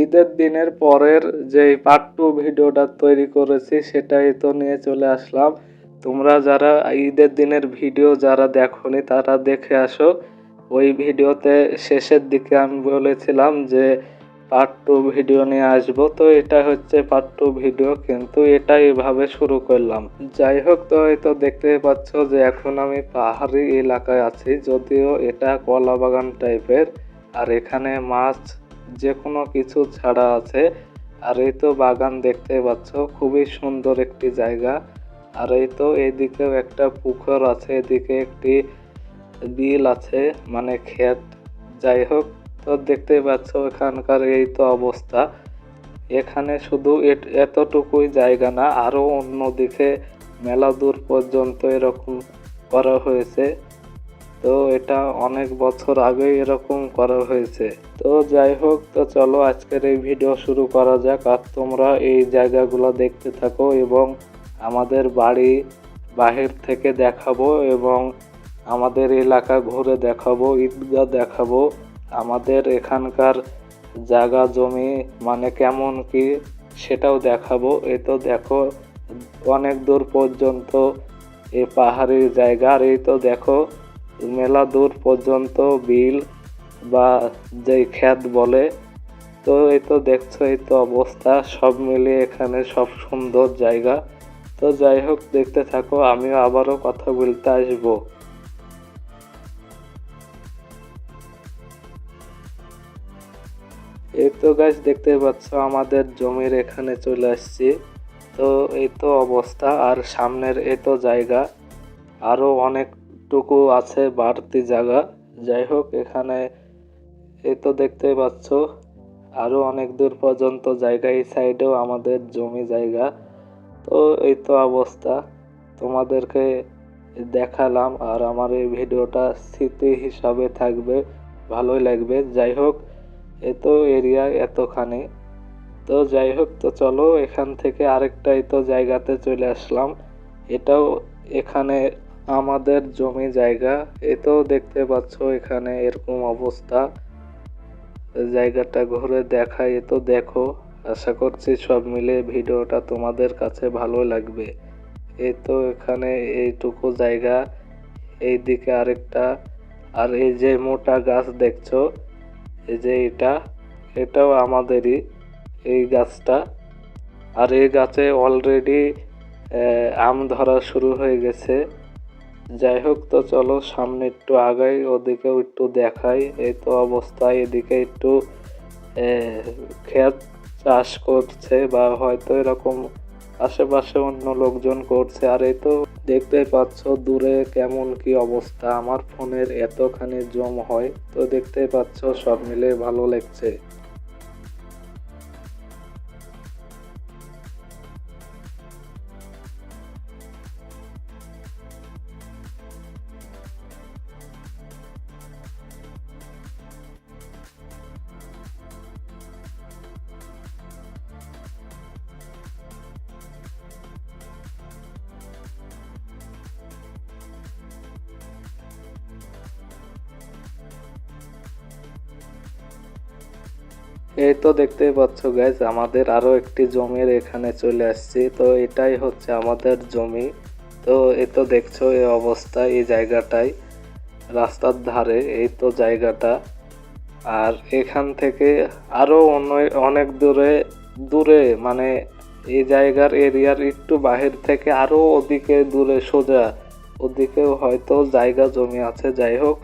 ঈদের দিনের পরের যে পার্ট 2 ভিডিওটা তৈরি করেছি সেটাই তো নিয়ে চলে আসলাম। তোমরা যারা ঈদের দিনের ভিডিও যারা দেখোনি তারা দেখে আসো। ওই ভিডিওতে শেষের দিকে আমি বলেছিলাম যে পার্ট 2 ভিডিও নিয়ে আসবো, তো এটা হচ্ছে পার্ট 2 ভিডিও, কিন্তু এটা এভাবে শুরু করলাম। যাই হোক, তো এই তো দেখতে পাচ্ছ যে এখন আমি পাহাড়ি এলাকায় আছি, যদিও এটা কলা বাগান টাইপের। আর এখানে মাছ যে কোনো কিছু ছাড়া আছে। আর এই তো বাগান দেখতে পাচ্ছ, খুবই সুন্দর একটি জায়গা। আর এই তো এইদিকেও একটা পুকুর আছে, এদিকে একটি বিল আছে, মানে ক্ষেত। যাই হোক, তো দেখতে পাচ্ছ এখানকার এই তো অবস্থা। এখানে শুধু এতটুকুই জায়গা না, আরো অন্যদিকে মেলা দূর পর্যন্ত এরকম করা হয়েছে। তো এটা অনেক বছর আগে এরকম করা হয়েছে। তো যাই হোক, তো চলো আজকের এই ভিডিও শুরু করা যাক। আর তোমরা এই জায়গাগুলো দেখতে থাকো এবং আমাদের বাড়ি বাহির থেকে দেখাবো এবং আমাদের এলাকা ঘুরে দেখাবো, ঈদগাহ দেখাবো, আমাদের এখানকার জায়গা জমি মানে কেমন কি সেটাও দেখাবো। এই তো দেখো অনেক দূর পর্যন্ত এই পাহাড়ি জায়গা। আর এই তো দেখো মেলা দূর পর্যন্ত বিল বা যেই ক্ষেত বলে। তো এই তো দেখছো এই তো অবস্থা, সব মিলিয়ে এখানে সব সুন্দর জায়গা। তো যাই হোক, দেখতে থাকো, আমিও আবারও কথা বলতে আসবো। এই তো গাছ দেখতে পাচ্ছ আমাদের জমির এখানে চলে আসছি। তো এই তো অবস্থা, আর সামনের এই তো জায়গা আরো অনেকটুকু আছে বাড়তি জায়গা। যাই হোক, এখানে এই তো দেখতে পাচ্ছ আরো অনেক দূর পর্যন্ত জায়গা, এই সাইডেও আমাদের জমি জায়গা। তো এই তো অবস্থা, তোমাদেরকে দেখালাম। আর আমার এই ভিডিওটা স্মৃতি হিসাবে থাকবে, ভালোই লাগবে। যাই হোক, এই তো এরিয়া এতখানি। তো যাই হোক, তো চলো এখান থেকে আরেকটা এই তো জায়গাতে চলে আসলাম। এটাও এখানে আমাদের জমি জায়গা। এতেও দেখতে পাচ্ছ এখানে এরকম অবস্থা। জায়গাটা ঘুরে দেখাই, এ তো দেখো। আশা করছি সব মিলে ভিডিওটা তোমাদের কাছে ভালো লাগবে। এই তো এখানে এইটুকু জায়গা, এইদিকে আরেকটা। আর এই যে মোটা গাছ দেখছো, এই যে এটাও আমাদেরই এই গাছটা। আর এই গাছে অলরেডি আম ধরা শুরু হয়ে গেছে। যাই হোক, তো চলো সামনে একটু আগাই, ওদিকেও একটু দেখাই। এই তো অবস্থায় এদিকে একটু ক্ষেত চাষ করছে বা হয়তো এরকম আশেপাশে অন্য লোকজন করছে। আর এই তো দেখতে পাচ্ছ দূরে কেমন কি অবস্থা, আমার ফোনের এতখানি জুম হয়। তো দেখতে পাচ্ছ সব মিলে ভালো লাগছে। এই তো দেখতেই পাচ্ছ গাইজ, আমাদের আরো একটি জমির এখানে চলে আসছি। তো এটাই হচ্ছে আমাদের জমি। তো এই তো দেখছো এই অবস্থা, এই জায়গাটাই রাস্তার ধারে এই তো জায়গাটা। আর এখান থেকে আরো অনেক দূরে দূরে মানে এই জায়গার এরিয়ার একটু বাহির থেকে আরো ওদিকে দূরে সোজা ওদিকেও হয়তো জায়গা জমি আছে। যাই হোক,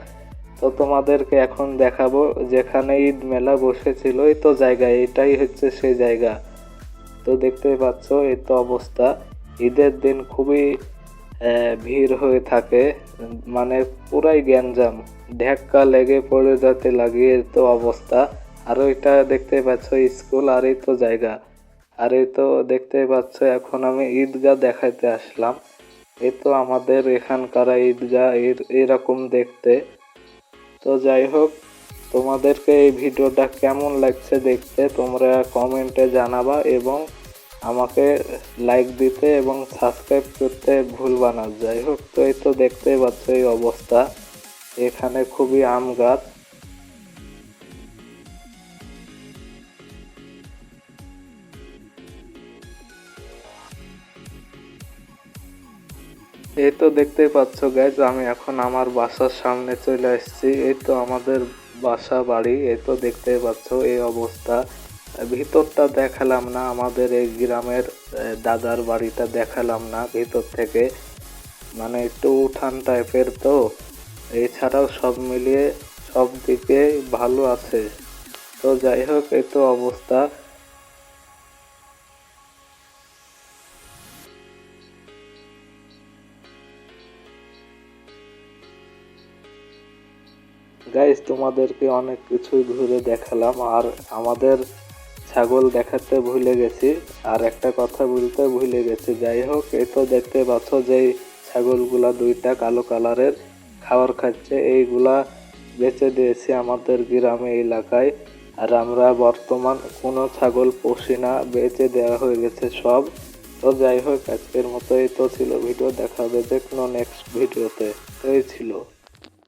তো তোমাদেরকে এখন দেখাবো যেখানে ঈদ মেলা বসেছিল, এই তো জায়গা, এটাই হচ্ছে সেই জায়গা। তো দেখতেই পাচ্ছ এই তো অবস্থা। ঈদের দিন খুবই ভিড় হয়ে থাকে, মানে পুরাই গ্যাঞ্জাম, ধাক্কা লেগে পড়ে যেতে লাগিয়ে তো অবস্থা। আর এটা দেখতে পাচ্ছ স্কুল, আর এই তো জায়গা। আর এই তো দেখতে পাচ্ছ এখন আমি ঈদগাহ দেখাইতে আসলাম। এই তো আমাদের এখানকার ঈদগাহ এরকম দেখতে। তো যাই হোক, তোমাদেরকে এই ভিডিওটা কেমন লাগছে দেখতে তোমরা কমেন্টে জানাবা এবং আমাকে লাইক দিতে এবং সাবস্ক্রাইব করতে ভুলবা না। যাই হোক, তো এই তো দেখতেই পাচ্ছ এই অবস্থা, এখানে খুবই আম গাছ। এই তো দেখতেই পাচ্ছ গাইজ, আমি এখন আমার বাসার সামনে চলে এসেছি। এই তো আমাদের বাসা বাড়ি, এই তো দেখতেই পাচ্ছ এই অবস্থা। ভিতরটা দেখালাম না, আমাদের এই গ্রামের দাদার বাড়িটা দেখালাম না ভিতর থেকে, মানে একটু উঠান টাইপের তো। এছাড়াও সব মিলিয়ে সব দিকে ভালো আছে। তো যাই হোক, এই তো অবস্থা। গাইস, তোমাদেরকে অনেক কিছুই ঘুরে দেখালাম, আর আমাদের ছাগল দেখাতে ভুলে গেছি, আর একটা কথা বলতে ভুলে গেছি। যাই হোক, এই তো দেখতে পাচ্ছ যে ছাগলগুলা দুইটা কালো কালারের খাবার খাচ্ছে, এইগুলা বেচে দিয়েছি আমাদের গ্রামে এলাকায়। আর আমরা বর্তমান কোনো ছাগল পুষি না, বেচে দেওয়া হয়ে গেছে সব। তো যাই হোক, আজকের মতো এই তো ছিল ভিডিও, দেখা হবে যে কোনো নেক্সট ভিডিওতে। তো এই ছিল।